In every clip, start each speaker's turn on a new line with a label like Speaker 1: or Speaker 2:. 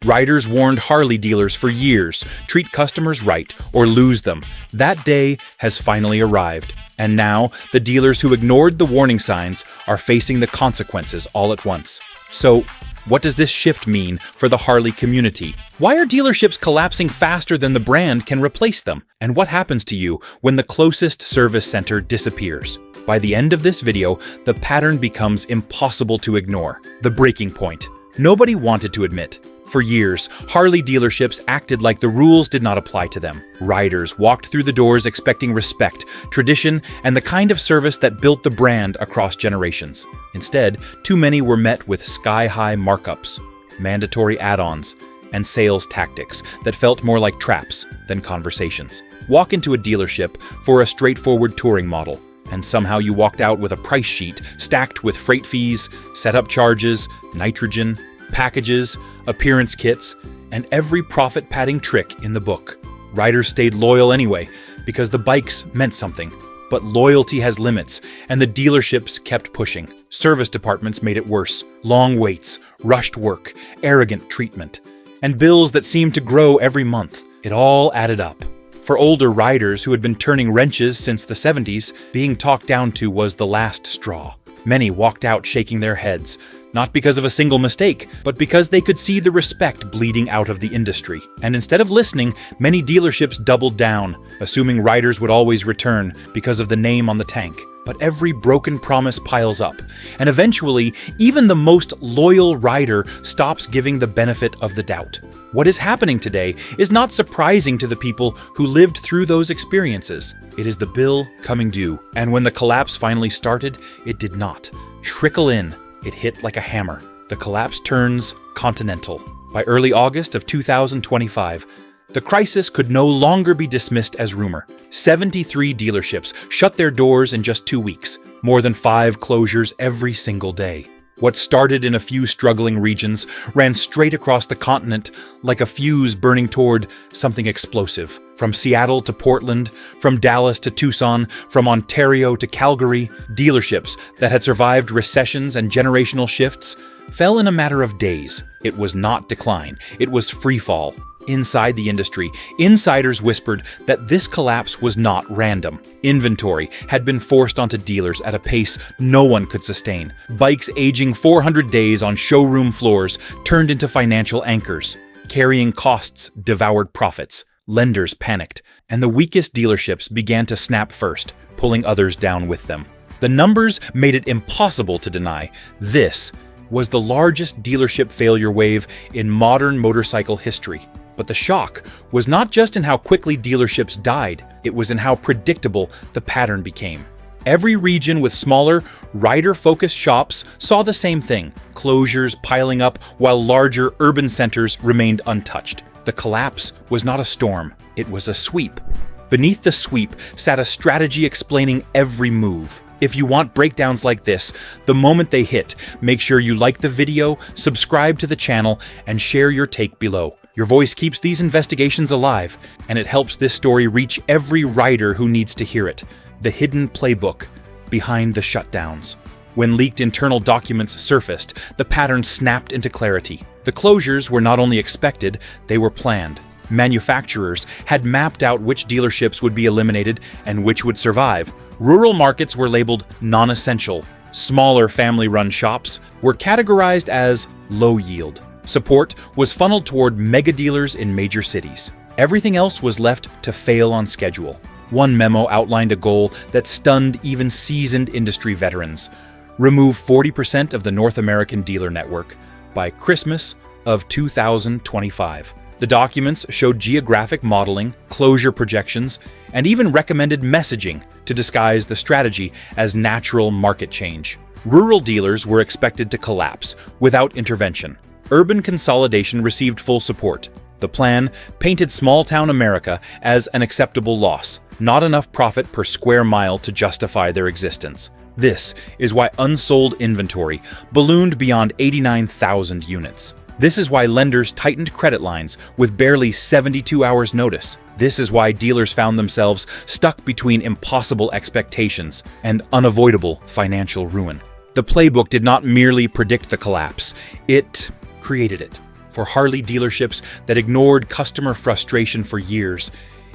Speaker 1: Riders warned Harley dealers for years, treat customers right or lose them. That day has finally arrived. And now, the dealers who ignored the warning signs are facing the consequences all at once. So, what does this shift mean for the Harley community? Why are dealerships collapsing faster than the brand can replace them? And what happens to you when the closest service center disappears? By the end of this video, the pattern becomes impossible to ignore. The breaking point. Nobody wanted to admit. For years, Harley dealerships acted like the rules did not apply to them. Riders walked through the doors expecting respect, tradition, and the kind of service that built the brand across generations. Instead, too many were met with sky-high markups, mandatory add-ons, and sales tactics that felt more like traps than conversations. Walk into a dealership for a straightforward touring model, and somehow you walked out with a price sheet stacked with freight fees, setup charges, nitrogen, packages, appearance kits, and every profit-padding trick in the book. Riders stayed loyal anyway, because the bikes meant something. But loyalty has limits, and the dealerships kept pushing. Service departments made it worse. Long waits, rushed work, arrogant treatment, and bills that seemed to grow every month. It all added up. For older riders who had been turning wrenches since the 70s, being talked down to was the last straw. Many walked out shaking their heads, not because of a single mistake, but because they could see the respect bleeding out of the industry. And instead of listening, many dealerships doubled down, assuming riders would always return because of the name on the tank. But every broken promise piles up, and eventually, even the most loyal rider stops giving the benefit of the doubt. What is happening today is not surprising to the people who lived through those experiences. It is the bill coming due. And when the collapse finally started, it did not trickle in. It hit like a hammer. The collapse turns Continental. By early August of 2025, the crisis could no longer be dismissed as rumor. 73 dealerships shut their doors in just 2 weeks, more than 5 closures every single day. What started in a few struggling regions ran straight across the continent like a fuse burning toward something explosive. From Seattle to Portland, from Dallas to Tucson, from Ontario to Calgary, dealerships that had survived recessions and generational shifts fell in a matter of days. It was not decline, it was freefall. Inside the industry, insiders whispered that this collapse was not random. Inventory had been forced onto dealers at a pace no one could sustain. Bikes aging 400 days on showroom floors turned into financial anchors. Carrying costs devoured profits. Lenders panicked, and the weakest dealerships began to snap first, pulling others down with them. The numbers made it impossible to deny. This was the largest dealership failure wave in modern motorcycle history. But the shock was not just in how quickly dealerships died, it was in how predictable the pattern became. Every region with smaller, rider-focused shops saw the same thing, closures piling up while larger urban centers remained untouched. The collapse was not a storm, it was a sweep. Beneath the sweep sat a strategy explaining every move. If you want breakdowns like this, the moment they hit, make sure you like the video, subscribe to the channel, and share your take below. Your voice keeps these investigations alive, and it helps this story reach every rider who needs to hear it. The hidden playbook behind the shutdowns. When leaked internal documents surfaced, the pattern snapped into clarity. The closures were not only expected, they were planned. Manufacturers had mapped out which dealerships would be eliminated and which would survive. Rural markets were labeled non-essential. Smaller family-run shops were categorized as low yield. Support was funneled toward mega dealers in major cities. Everything else was left to fail on schedule. One memo outlined a goal that stunned even seasoned industry veterans. Remove 40% of the North American dealer network by Christmas of 2025. The documents showed geographic modeling, closure projections, and even recommended messaging to disguise the strategy as natural market change. Rural dealers were expected to collapse without intervention. Urban consolidation received full support. The plan painted small-town America as an acceptable loss, not enough profit per square mile to justify their existence. This is why unsold inventory ballooned beyond 89,000 units. This is why lenders tightened credit lines with barely 72 hours notice. This is why dealers found themselves stuck between impossible expectations and unavoidable financial ruin. The playbook did not merely predict the collapse, it created it. for Harley dealerships that ignored customer frustration for years.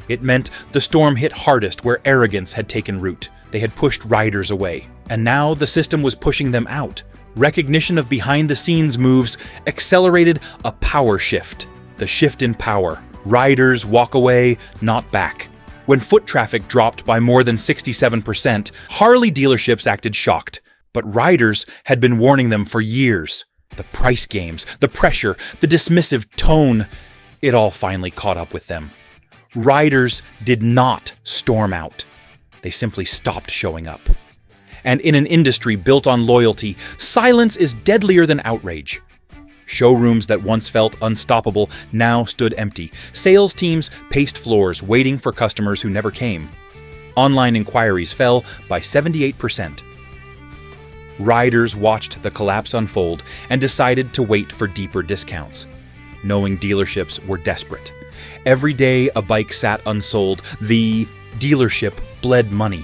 Speaker 1: It meant the storm hit hardest where arrogance had taken root. They had pushed riders away, and now the system was pushing them out. Recognition of behind-the-scenes moves accelerated a power shift. The shift in power. Riders walk away, not back. When foot traffic dropped by more than 67%, Harley dealerships acted shocked. But riders had been warning them for years. The price games, the pressure, the dismissive tone, it all finally caught up with them. Riders did not storm out. They simply stopped showing up. And in an industry built on loyalty, silence is deadlier than outrage. Showrooms that once felt unstoppable now stood empty. Sales teams paced floors, waiting for customers who never came. Online inquiries fell by 78%. Riders watched the collapse unfold and decided to wait for deeper discounts, knowing dealerships were desperate. Every day a bike sat unsold, the dealership bled money.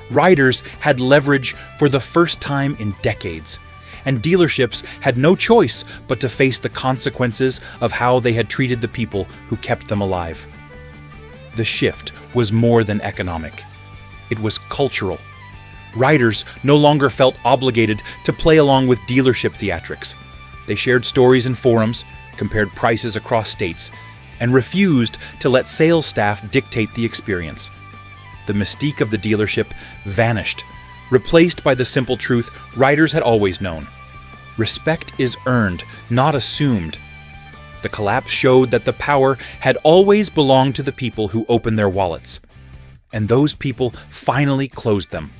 Speaker 1: Riders had leverage for the first time in decades, and dealerships had no choice but to face the consequences of how they had treated the people who kept them alive. The shift was more than economic. It was cultural. Riders no longer felt obligated to play along with dealership theatrics. They shared stories in forums, compared prices across states, and refused to let sales staff dictate the experience. The mystique of the dealership vanished, replaced by the simple truth riders had always known. Respect is earned, not assumed. The collapse showed that the power had always belonged to the people who opened their wallets, and those people finally closed them.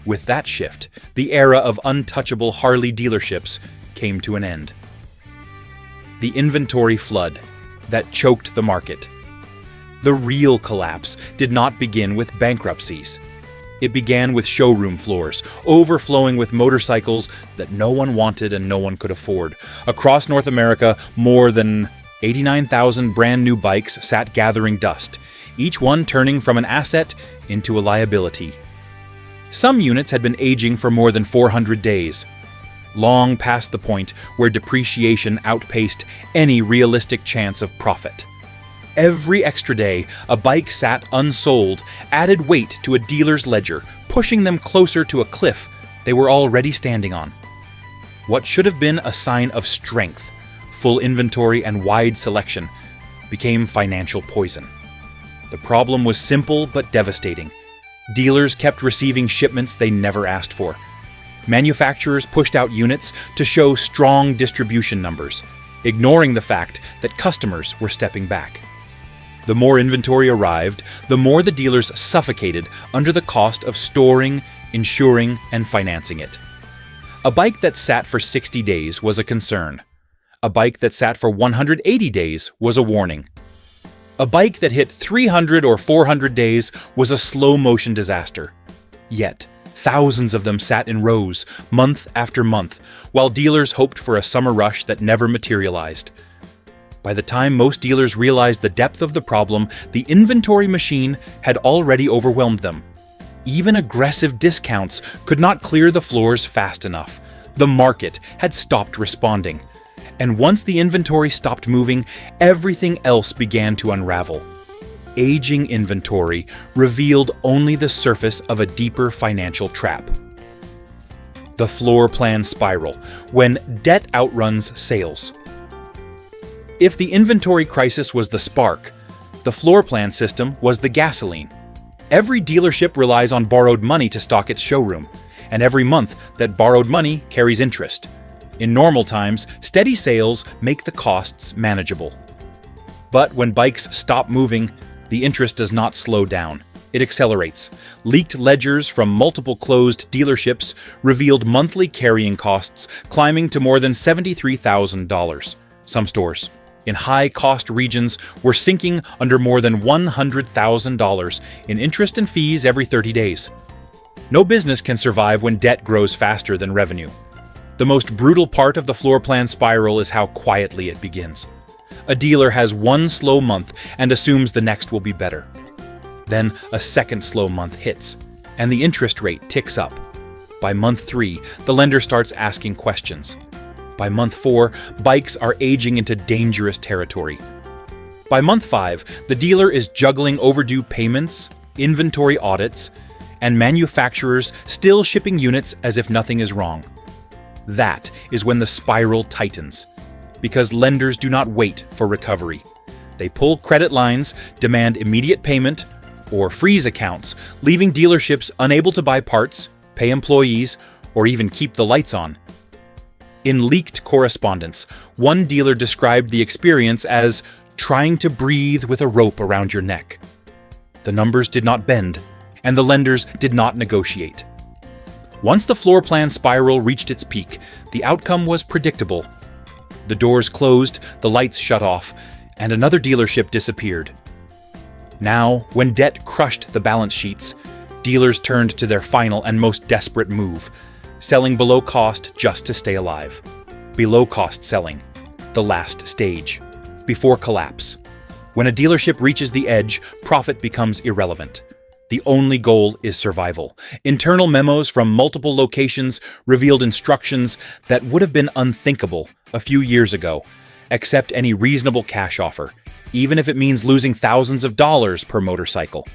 Speaker 1: With that shift, the era of untouchable Harley dealerships came to an end. The inventory flood that choked the market. The real collapse did not begin with bankruptcies. It began with showroom floors, overflowing with motorcycles that no one wanted and no one could afford. Across North America, more than 89,000 brand new bikes sat gathering dust, each one turning from an asset into a liability. Some units had been aging for more than 400 days, long past the point where depreciation outpaced any realistic chance of profit. Every extra day, a bike sat unsold, added weight to a dealer's ledger, pushing them closer to a cliff they were already standing on. What should have been a sign of strength, full inventory and wide selection, became financial poison. The problem was simple but devastating. Dealers kept receiving shipments they never asked for. Manufacturers pushed out units to show strong distribution numbers, ignoring the fact that customers were stepping back. The more inventory arrived, the more the dealers suffocated under the cost of storing, insuring, and financing it. A bike that sat for 60 days was a concern. A bike that sat for 180 days was a warning. A bike that hit 300 or 400 days was a slow-motion disaster. Yet, thousands of them sat in rows, month after month, while dealers hoped for a summer rush that never materialized. By the time most dealers realized the depth of the problem, the inventory machine had already overwhelmed them. Even aggressive discounts could not clear the floors fast enough. The market had stopped responding. And once the inventory stopped moving, everything else began to unravel. Aging inventory revealed only the surface of a deeper financial trap. The floor plan spiral, when debt outruns sales. If the inventory crisis was the spark, the floor plan system was the gasoline. Every dealership relies on borrowed money to stock its showroom, and every month that borrowed money carries interest. In normal times, steady sales make the costs manageable. But when bikes stop moving, the interest does not slow down. It accelerates. Leaked ledgers from multiple closed dealerships revealed monthly carrying costs climbing to more than $73,000. Some stores, in high-cost regions, were sinking under more than $100,000 in interest and fees every 30 days. No business can survive when debt grows faster than revenue. The most brutal part of the floor plan spiral is how quietly it begins. A dealer has one slow month and assumes the next will be better. Then a second slow month hits, and the interest rate ticks up. By month 3, the lender starts asking questions. By month 4, bikes are aging into dangerous territory. By month 5, the dealer is juggling overdue payments, inventory audits, and manufacturers still shipping units as if nothing is wrong. That is when the spiral tightens, because lenders do not wait for recovery. They pull credit lines, demand immediate payment, or freeze accounts, leaving dealerships unable to buy parts, pay employees, or even keep the lights on. In leaked correspondence, one dealer described the experience as trying to breathe with a rope around your neck. The numbers did not bend, and the lenders did not negotiate. Once the floor plan spiral reached its peak, the outcome was predictable. The doors closed, the lights shut off, and another dealership disappeared. Now, when debt crushed the balance sheets, dealers turned to their final and most desperate move, selling below cost just to stay alive. Below cost selling, the last stage, before collapse. When a dealership reaches the edge, profit becomes irrelevant. The only goal is survival. Internal memos from multiple locations revealed instructions that would have been unthinkable a few years ago. Accept any reasonable cash offer, even if it means losing thousands of dollars per motorcycle.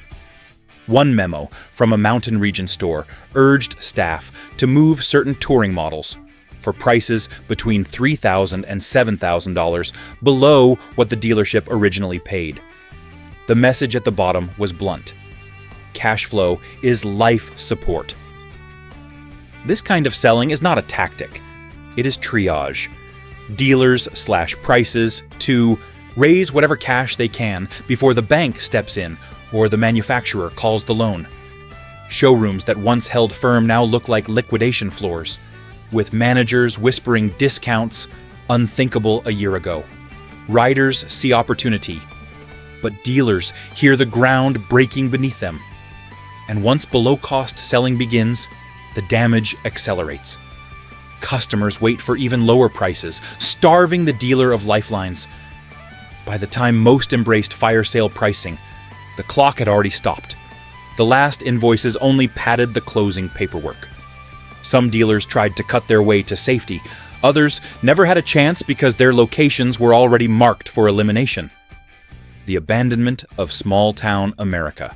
Speaker 1: One memo from a mountain region store urged staff to move certain touring models for prices between $3,000 and $7,000 below what the dealership originally paid. The message at the bottom was blunt. Cash flow is life support. This kind of selling is not a tactic. It is triage. Dealers slash prices to raise whatever cash they can before the bank steps in or the manufacturer calls the loan. Showrooms that once held firm now look like liquidation floors, with managers whispering discounts unthinkable a year ago. Riders see opportunity, but dealers hear the ground breaking beneath them. And once below-cost selling begins, the damage accelerates. Customers wait for even lower prices, starving the dealer of lifelines. By the time most embraced fire sale pricing, the clock had already stopped. The last invoices only padded the closing paperwork. Some dealers tried to cut their way to safety. Others never had a chance because their locations were already marked for elimination. The abandonment of small-town America.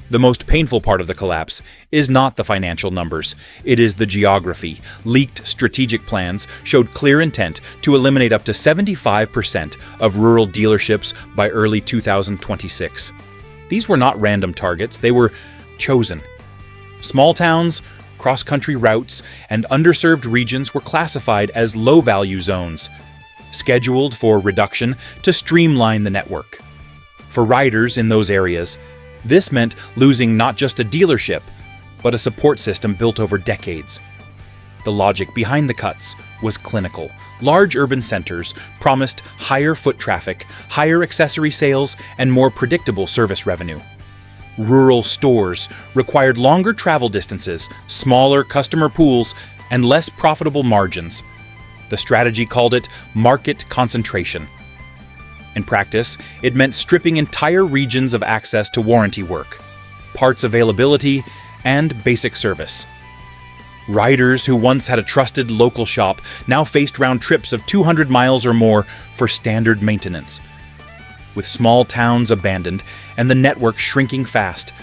Speaker 1: The most painful part of the collapse is not the financial numbers, it is the geography. Leaked strategic plans showed clear intent to eliminate up to 75% of rural dealerships by early 2026. These were not random targets, they were chosen. Small towns, cross-country routes, and underserved regions were classified as low-value zones, scheduled for reduction to streamline the network. For riders in those areas, this meant losing not just a dealership, but a support system built over decades. The logic behind the cuts was clinical. Large urban centers promised higher foot traffic, higher accessory sales, and more predictable service revenue. Rural stores required longer travel distances, smaller customer pools, and less profitable margins. The strategy called it market concentration. In practice, it meant stripping entire regions of access to warranty work, parts availability, and basic service. Riders who once had a trusted local shop now faced round trips of 200 miles or more for standard maintenance. With small towns abandoned and the network shrinking fast,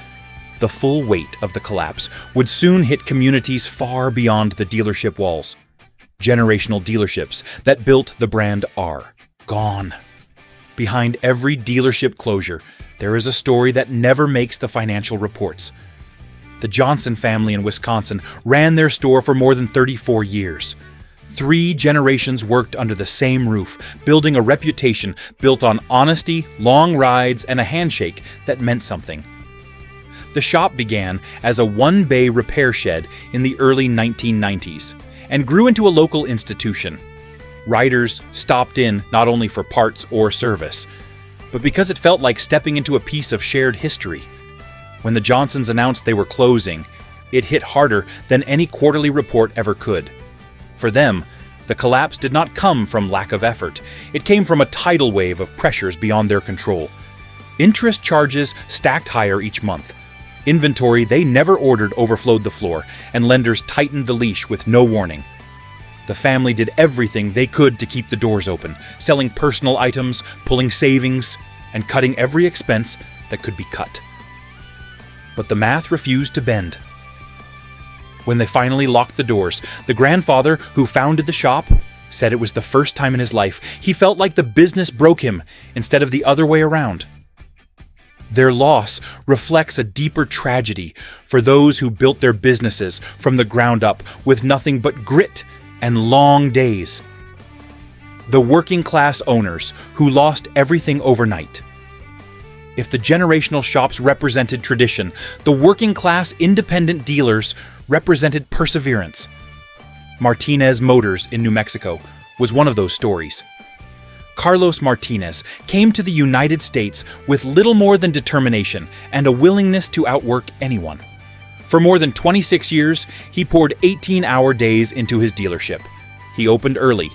Speaker 1: the full weight of the collapse would soon hit communities far beyond the dealership walls. Generational dealerships that built the brand are gone. Behind every dealership closure, there is a story that never makes the financial reports. The Johnson family in Wisconsin ran their store for more than 34 years. 3 generations worked under the same roof, building a reputation built on honesty, long rides, and a handshake that meant something. The shop began as a one-bay repair shed in the early 1990s and grew into a local institution. Riders stopped in not only for parts or service, but because it felt like stepping into a piece of shared history. When the Johnsons announced they were closing, it hit harder than any quarterly report ever could. For them, the collapse did not come from lack of effort. It came from a tidal wave of pressures beyond their control. Interest charges stacked higher each month. Inventory they never ordered overflowed the floor, and lenders tightened the leash with no warning. The family did everything they could to keep the doors open, selling personal items, pulling savings, and cutting every expense that could be cut. But the math refused to bend. When they finally locked the doors, the grandfather who founded the shop said it was the first time in his life he felt like the business broke him instead of the other way around. Their loss reflects a deeper tragedy for those who built their businesses from the ground up with nothing but grit and long days. The working class owners who lost everything overnight. If the generational shops represented tradition, the working class independent dealers represented perseverance. Martinez Motors in New Mexico was one of those stories. Carlos Martinez came to the United States with little more than determination and a willingness to outwork anyone. For more than 26 years, he poured 18-hour days into his dealership. He opened early,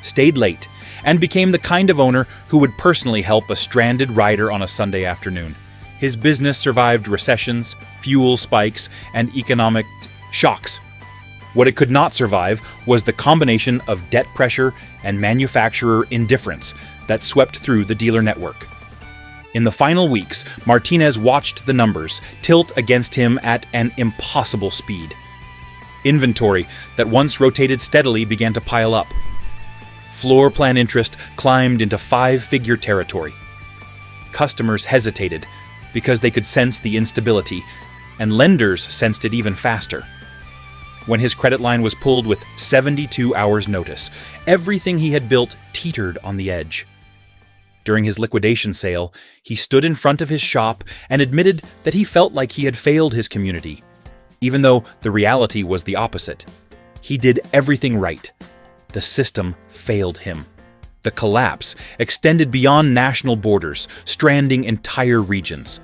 Speaker 1: stayed late, and became the kind of owner who would personally help a stranded rider on a Sunday afternoon. His business survived recessions, fuel spikes, and economic shocks. What it could not survive was the combination of debt pressure and manufacturer indifference that swept through the dealer network. In the final weeks, Martinez watched the numbers tilt against him at an impossible speed. Inventory that once rotated steadily began to pile up. Floor plan interest climbed into five-figure territory. Customers hesitated because they could sense the instability, and lenders sensed it even faster. When his credit line was pulled with 72 hours notice, everything he had built teetered on the edge. During his liquidation sale, he stood in front of his shop and admitted that he felt like he had failed his community, even though the reality was the opposite. He did everything right. The system failed him. The collapse extended beyond national borders, stranding entire regions.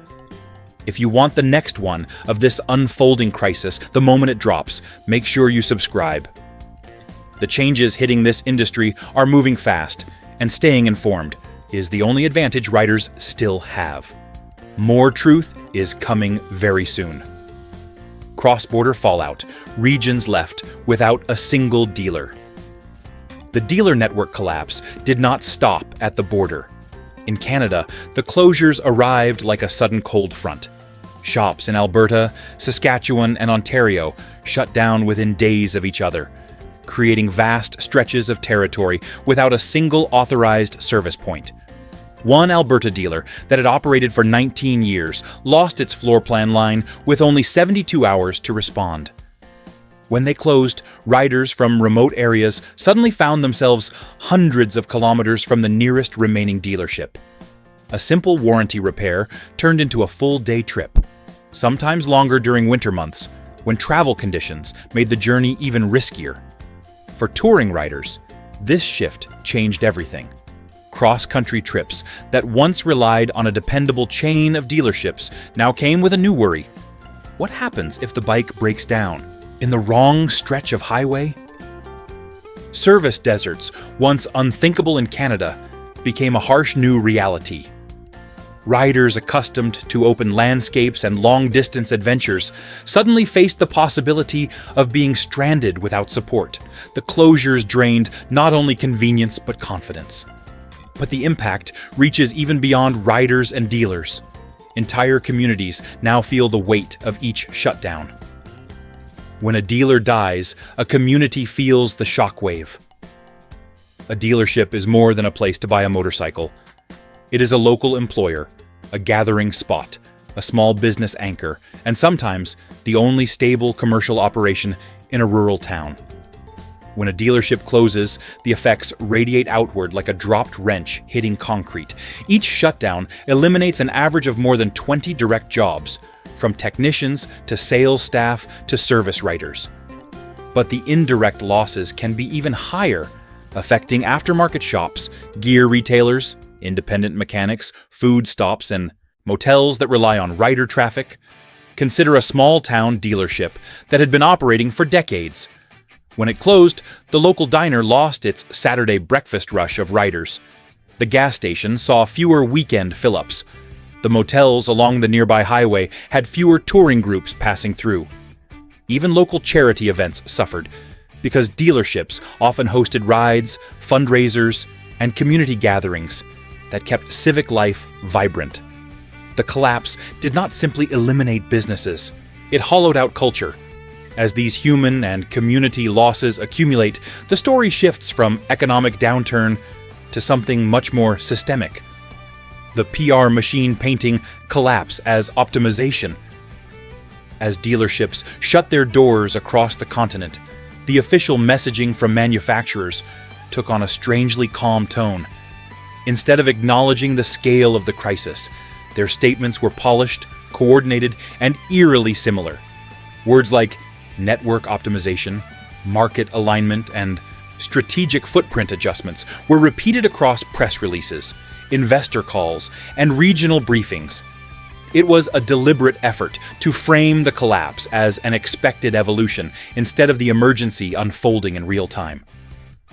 Speaker 1: If you want the next one of this unfolding crisis the moment it drops, make sure you subscribe. The changes hitting this industry are moving fast, and staying informed is the only advantage writers still have. More truth is coming very soon. Cross-border fallout, regions left without a single dealer. The dealer network collapse did not stop at the border. In Canada, the closures arrived like a sudden cold front. Shops in Alberta, Saskatchewan, and Ontario shut down within days of each other, creating vast stretches of territory without a single authorized service point. One Alberta dealer that had operated for 19 years lost its floor plan line with only 72 hours to respond. When they closed, riders from remote areas suddenly found themselves hundreds of kilometers from the nearest remaining dealership. A simple warranty repair turned into a full-day trip, sometimes longer during winter months, when travel conditions made the journey even riskier. For touring riders, this shift changed everything. Cross-country trips that once relied on a dependable chain of dealerships now came with a new worry. What happens if the bike breaks down in the wrong stretch of highway? Service deserts, once unthinkable in Canada, became a harsh new reality. Riders accustomed to open landscapes and long-distance adventures suddenly faced the possibility of being stranded without support. The closures drained not only convenience but confidence. But the impact reaches even beyond riders and dealers. Entire communities now feel the weight of each shutdown. When a dealer dies, a community feels the shockwave. A dealership is more than a place to buy a motorcycle. It is a local employer, a gathering spot, a small business anchor, and sometimes the only stable commercial operation in a rural town. When a dealership closes, the effects radiate outward like a dropped wrench hitting concrete. Each shutdown eliminates an average of more than 20 direct jobs, from technicians to sales staff to service writers. But the indirect losses can be even higher, affecting aftermarket shops, gear retailers, independent mechanics, food stops, and motels that rely on rider traffic. Consider a small-town dealership that had been operating for decades. When it closed, the local diner lost its Saturday breakfast rush of riders. The gas station saw fewer weekend fill-ups. The motels along the nearby highway had fewer touring groups passing through. Even local charity events suffered, because dealerships often hosted rides, fundraisers, and community gatherings that kept civic life vibrant. The collapse did not simply eliminate businesses, it hollowed out culture. As these human and community losses accumulate, the story shifts from economic downturn to something much more systemic. The PR machine painting collapse as optimization. As dealerships shut their doors across the continent, the official messaging from manufacturers took on a strangely calm tone. Instead of acknowledging the scale of the crisis, their statements were polished, coordinated, and eerily similar. Words like network optimization, market alignment, and strategic footprint adjustments were repeated across press releases, investor calls, and regional briefings. It was a deliberate effort to frame the collapse as an expected evolution instead of the emergency unfolding in real time.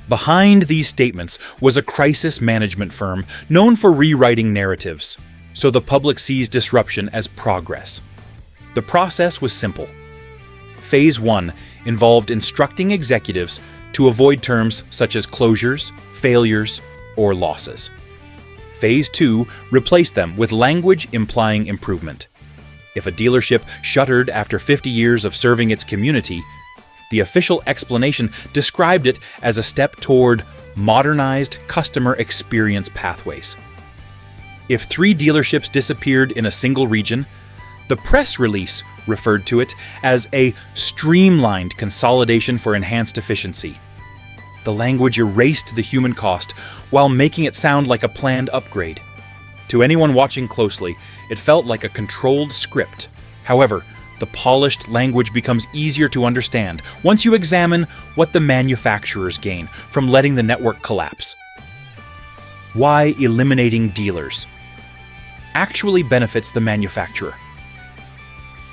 Speaker 1: Behind these statements was a crisis management firm known for rewriting narratives, so the public sees disruption as progress. The process was simple. Phase 1 involved instructing executives to avoid terms such as closures, failures, or losses. Phase 2 replaced them with language implying improvement. If a dealership shuttered after 50 years of serving its community, the official explanation described it as a step toward modernized customer experience pathways. If 3 dealerships disappeared in a single region, the press release referred to it as a streamlined consolidation for enhanced efficiency. The language erased the human cost while making it sound like a planned upgrade. To anyone watching closely, it felt like a controlled script. However, the polished language becomes easier to understand once you examine what the manufacturers gain from letting the network collapse. Why eliminating dealers actually benefits the manufacturer.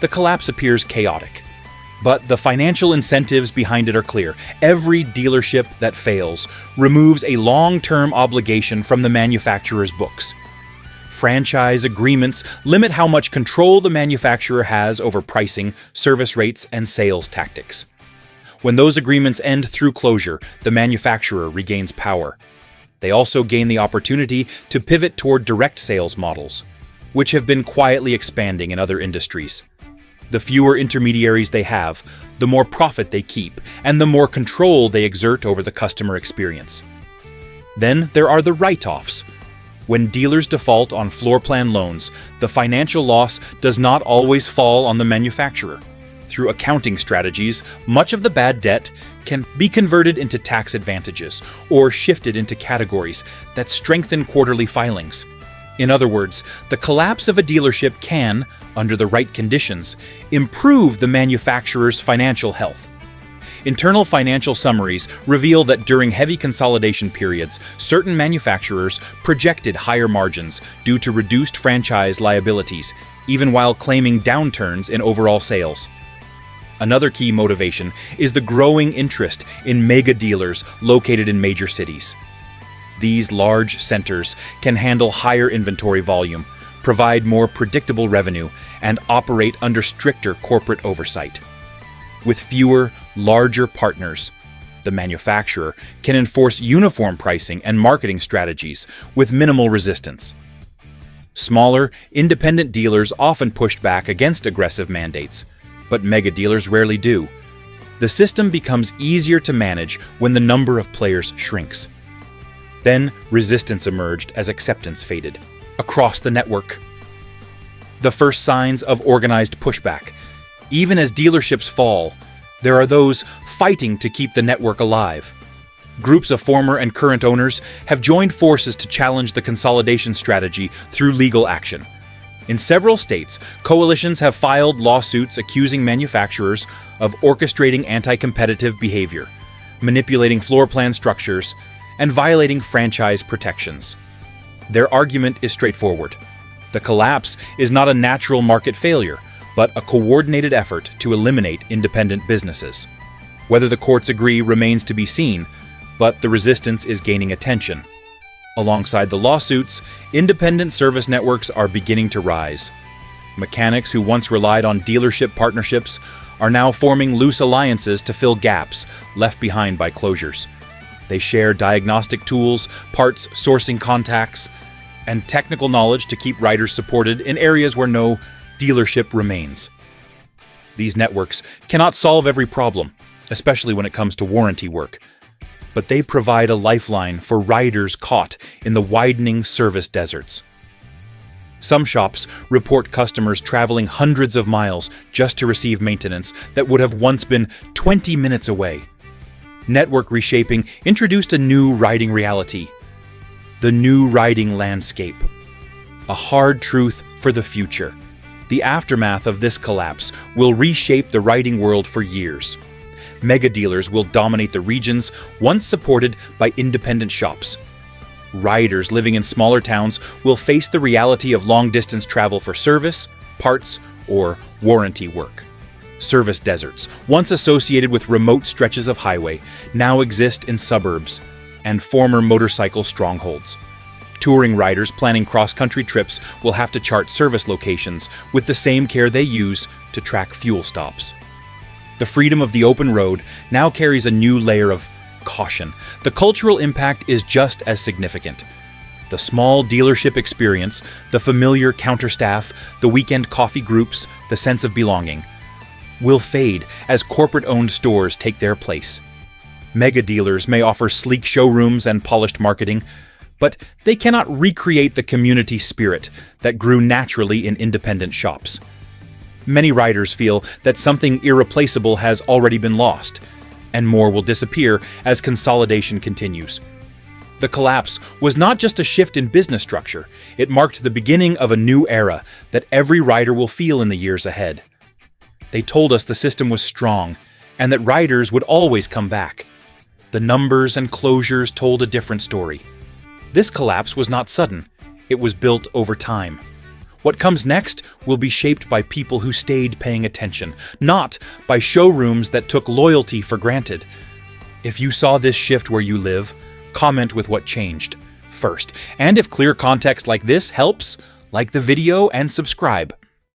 Speaker 1: The collapse appears chaotic, but the financial incentives behind it are clear. Every dealership that fails removes a long-term obligation from the manufacturer's books. Franchise agreements limit how much control the manufacturer has over pricing, service rates, and sales tactics. When those agreements end through closure, the manufacturer regains power. They also gain the opportunity to pivot toward direct sales models, which have been quietly expanding in other industries. The fewer intermediaries they have, the more profit they keep, and the more control they exert over the customer experience. Then there are the write-offs. When dealers default on floor plan loans, the financial loss does not always fall on the manufacturer. Through accounting strategies, much of the bad debt can be converted into tax advantages or shifted into categories that strengthen quarterly filings. In other words, the collapse of a dealership can, under the right conditions, improve the manufacturer's financial health. Internal financial summaries reveal that during heavy consolidation periods, certain manufacturers projected higher margins due to reduced franchise liabilities, even while claiming downturns in overall sales. Another key motivation is the growing interest in mega dealers located in major cities. These large centers can handle higher inventory volume, provide more predictable revenue, and operate under stricter corporate oversight. With fewer, larger partners, the manufacturer can enforce uniform pricing and marketing strategies with minimal resistance. Smaller, independent dealers often pushed back against aggressive mandates, but mega dealers rarely do. The system becomes easier to manage when the number of players shrinks. Then resistance emerged as acceptance faded across the network. The first signs of organized pushback. Even as dealerships fall, there are those fighting to keep the network alive. Groups of former and current owners have joined forces to challenge the consolidation strategy through legal action. In several states, coalitions have filed lawsuits accusing manufacturers of orchestrating anti-competitive behavior, manipulating floor plan structures, and violating franchise protections. Their argument is straightforward. The collapse is not a natural market failure, but a coordinated effort to eliminate independent businesses. Whether the courts agree remains to be seen, but the resistance is gaining attention. Alongside the lawsuits, independent service networks are beginning to rise. Mechanics who once relied on dealership partnerships are now forming loose alliances to fill gaps left behind by closures. They share diagnostic tools, parts sourcing contacts, and technical knowledge to keep riders supported in areas where no dealership remains. These networks cannot solve every problem, especially when it comes to warranty work, but they provide a lifeline for riders caught in the widening service deserts. Some shops report customers traveling hundreds of miles just to receive maintenance that would have once been 20 minutes away. Network reshaping introduced a new riding reality: the new riding landscape. A hard truth for the future. The aftermath of this collapse will reshape the riding world for years. Mega dealers will dominate the regions once supported by independent shops. Riders living in smaller towns will face the reality of long-distance travel for service, parts, or warranty work. Service deserts, once associated with remote stretches of highway, now exist in suburbs and former motorcycle strongholds. Touring riders planning cross-country trips will have to chart service locations with the same care they use to track fuel stops. The freedom of the open road now carries a new layer of caution. The cultural impact is just as significant. The small dealership experience, the familiar counterstaff, the weekend coffee groups, the sense of belonging, will fade as corporate-owned stores take their place. Mega dealers may offer sleek showrooms and polished marketing, but they cannot recreate the community spirit that grew naturally in independent shops. Many riders feel that something irreplaceable has already been lost, and more will disappear as consolidation continues. The collapse was not just a shift in business structure, it marked the beginning of a new era that every rider will feel in the years ahead. They told us the system was strong, and that riders would always come back. The numbers and closures told a different story. This collapse was not sudden, it was built over time. What comes next will be shaped by people who stayed paying attention, not by showrooms that took loyalty for granted. If you saw this shift where you live, comment with what changed first. And if clear context like this helps, like the video and subscribe.